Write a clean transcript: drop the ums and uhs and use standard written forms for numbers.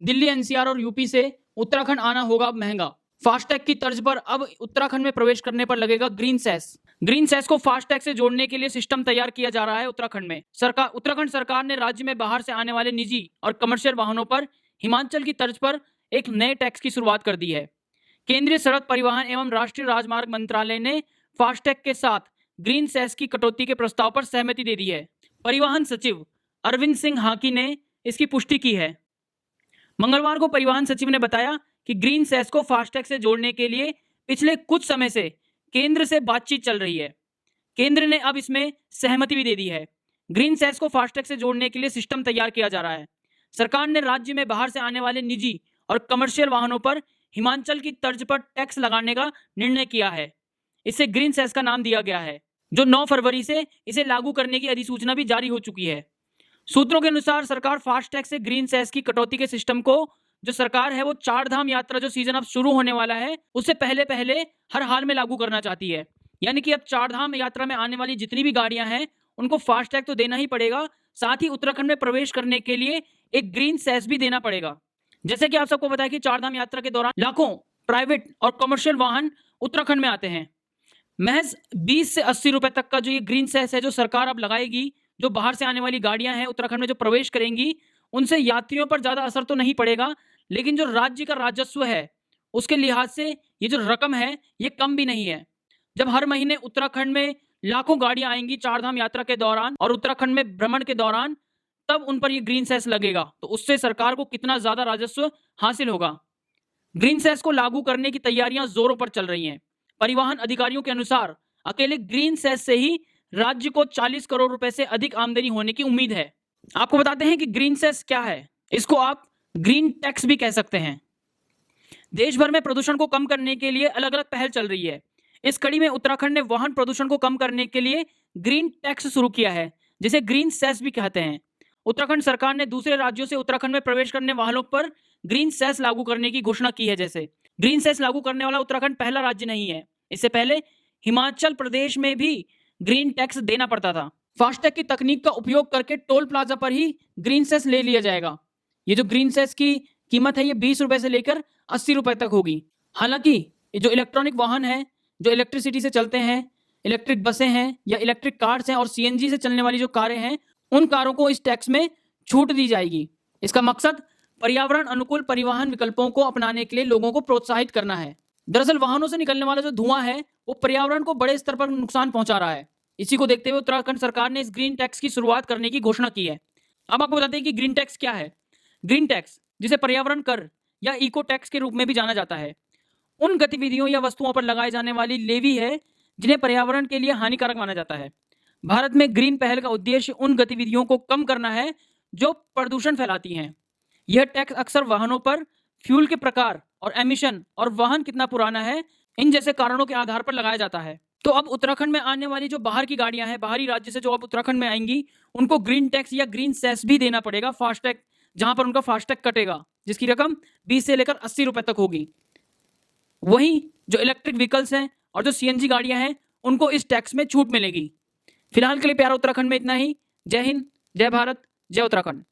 Delhi, NCR और UP से उत्तराखंड आना होगा महंगा। फास्टैग की तर्ज पर अब उत्तराखंड में प्रवेश करने पर लगेगा ग्रीन सेस। ग्रीन सेस को फास्टैग से जोड़ने के लिए सिस्टम तैयार किया जा रहा है उत्तराखंड में। उत्तराखंड सरकार ने राज्य में बाहर से आने वाले निजी और कमर्शियल वाहनों पर हिमाचल की तर्ज पर एक नए टैक्स की शुरुआत कर दी है। केंद्रीय सड़क परिवहन एवं राष्ट्रीय राजमार्ग मंत्रालय ने फास्टैग के साथ ग्रीन सेस की कटौती के प्रस्ताव पर सहमति दे दी है। परिवहन सचिव अरविंद सिंह हाकी ने इसकी पुष्टि की है। मंगलवार को परिवहन सचिव ने बताया कि ग्रीन सेस को फास्टैग से जोड़ने के लिए पिछले कुछ समय से केंद्र से बातचीत चल रही है। केंद्र ने अब इसमें सहमति भी दे दी है। ग्रीन सेस को फास्टैग से जोड़ने के लिए सिस्टम तैयार किया जा रहा है। सरकार ने राज्य में बाहर से आने वाले निजी और कमर्शियल वाहनों पर हिमाचल की तर्ज पर टैक्स लगाने का निर्णय किया है। इसे ग्रीन सेस का नाम दिया गया है, जो 9 फरवरी से इसे लागू करने की अधिसूचना भी जारी हो चुकी है। सूत्रों के अनुसार सरकार फास्टैग से ग्रीन सेस की कटौती के सिस्टम को जो सरकार है वो चार धाम यात्रा जो सीजन अब शुरू होने वाला है उससे पहले पहले हर हाल में लागू करना चाहती है। यानी कि अब चार धाम यात्रा में आने वाली जितनी भी गाड़ियां हैं उनको फास्टैग तो देना ही पड़ेगा, साथ ही उत्तराखंड में प्रवेश करने के लिए एक ग्रीन सेस भी देना पड़ेगा। जैसे कि आप सबको पता है कि चार धाम यात्रा के दौरान लाखों प्राइवेट और कमर्शियल वाहन उत्तराखंड में आते हैं। महज 20 से 80 रुपए तक का जो ये ग्रीन सेस है जो सरकार अब लगाएगी, जो बाहर से आने वाली गाड़ियां हैं उत्तराखंड में जो प्रवेश करेंगी उनसे यात्रियों पर ज्यादा असर तो नहीं पड़ेगा, लेकिन जो राज्य का राजस्व है उसके लिहाज से ये जो रकम है ये कम भी नहीं है। जब हर महीने उत्तराखंड में लाखों गाड़ियां आएंगी चारधाम यात्रा के दौरान और उत्तराखंड में भ्रमण के दौरान, तब उन पर ये ग्रीन सेस लगेगा, तो उससे सरकार को कितना ज्यादा राजस्व हासिल होगा। ग्रीन सेस को लागू करने की तैयारियां जोरों पर चल रही हैं। परिवहन अधिकारियों के अनुसार अकेले ग्रीन सेस से ही राज्य को 40 करोड़ रुपए से अधिक आमदनी होने की उम्मीद है। आपको बताते हैं कि ग्रीन सेस क्या है। इसको आप ग्रीन टैक्स भी कह सकते हैं। देश भर में प्रदूषण को कम करने के लिए अलग अलग पहल चल रही है। इस कड़ी में उत्तराखंड ने वाहन प्रदूषण को कम करने के लिए ग्रीन टैक्स शुरू किया है, जिसे ग्रीन सेस भी कहते हैं। उत्तराखंड सरकार ने दूसरे राज्यों से उत्तराखंड में प्रवेश करने वालों पर ग्रीन सेस लागू करने की घोषणा की है। जैसे ग्रीन सेस लागू करने वाला उत्तराखंड पहला राज्य नहीं है। इससे पहले हिमाचल प्रदेश में भी ग्रीन टैक्स देना पड़ता था। फास्टैग की तकनीक का उपयोग करके टोल प्लाजा पर ही ग्रीन सेस ले लिया जाएगा। ये जो ग्रीन सेस की कीमत है ये 20 रुपए से लेकर 80 रुपए तक होगी। हालांकि ये जो इलेक्ट्रॉनिक वाहन है, जो इलेक्ट्रिसिटी से चलते हैं, इलेक्ट्रिक बसें हैं या इलेक्ट्रिक कार्स हैं और सीएनजी से चलने वाली जो कारें हैं, उन कारों को इस टैक्स में छूट दी जाएगी। इसका मकसद पर्यावरण अनुकूल परिवहन विकल्पों को अपनाने के लिए लोगों को प्रोत्साहित करना है। दरअसल वाहनों से निकलने वाला जो धुआं है वो पर्यावरण को बड़े स्तर पर नुकसान पहुंचा रहा है। इसी को देखते हुए उत्तराखंड सरकार ने इस ग्रीन टैक्स की शुरुआत करने की घोषणा की है। अब आपको बताते हैं कि ग्रीन टैक्स क्या है। ग्रीन टैक्स, जिसे पर्यावरण कर या इको टैक्स के रूप में भी जाना जाता है, उन गतिविधियों या वस्तुओं पर लगाए जाने वाली लेवी है जिन्हें पर्यावरण के लिए हानिकारक माना जाता है। भारत में ग्रीन पहल का उद्देश्य उन गतिविधियों को कम करना है जो प्रदूषण फैलाती हैं। यह टैक्स अक्सर वाहनों पर फ्यूल के प्रकार और एमिशन और वाहन कितना पुराना है, इन जैसे कारणों के आधार पर लगाया जाता है। तो अब उत्तराखंड में आने वाली जो बाहर की गाड़ियां हैं, बाहरी राज्य से जो अब उत्तराखंड में आएंगी, उनको ग्रीन टैक्स या ग्रीन सेस भी देना पड़ेगा। फास्टैग, जहां पर उनका फास्टैग कटेगा, जिसकी रकम 20 से लेकर 80 रुपए तक होगी। वहीं जो इलेक्ट्रिक व्हीकल्स हैं और जो सीएनजी गाड़ियां हैं उनको इस टैक्स में छूट मिलेगी। फिलहाल के लिए प्यारा उत्तराखंड में इतना ही। जय हिंद, जय भारत, जय उत्तराखंड।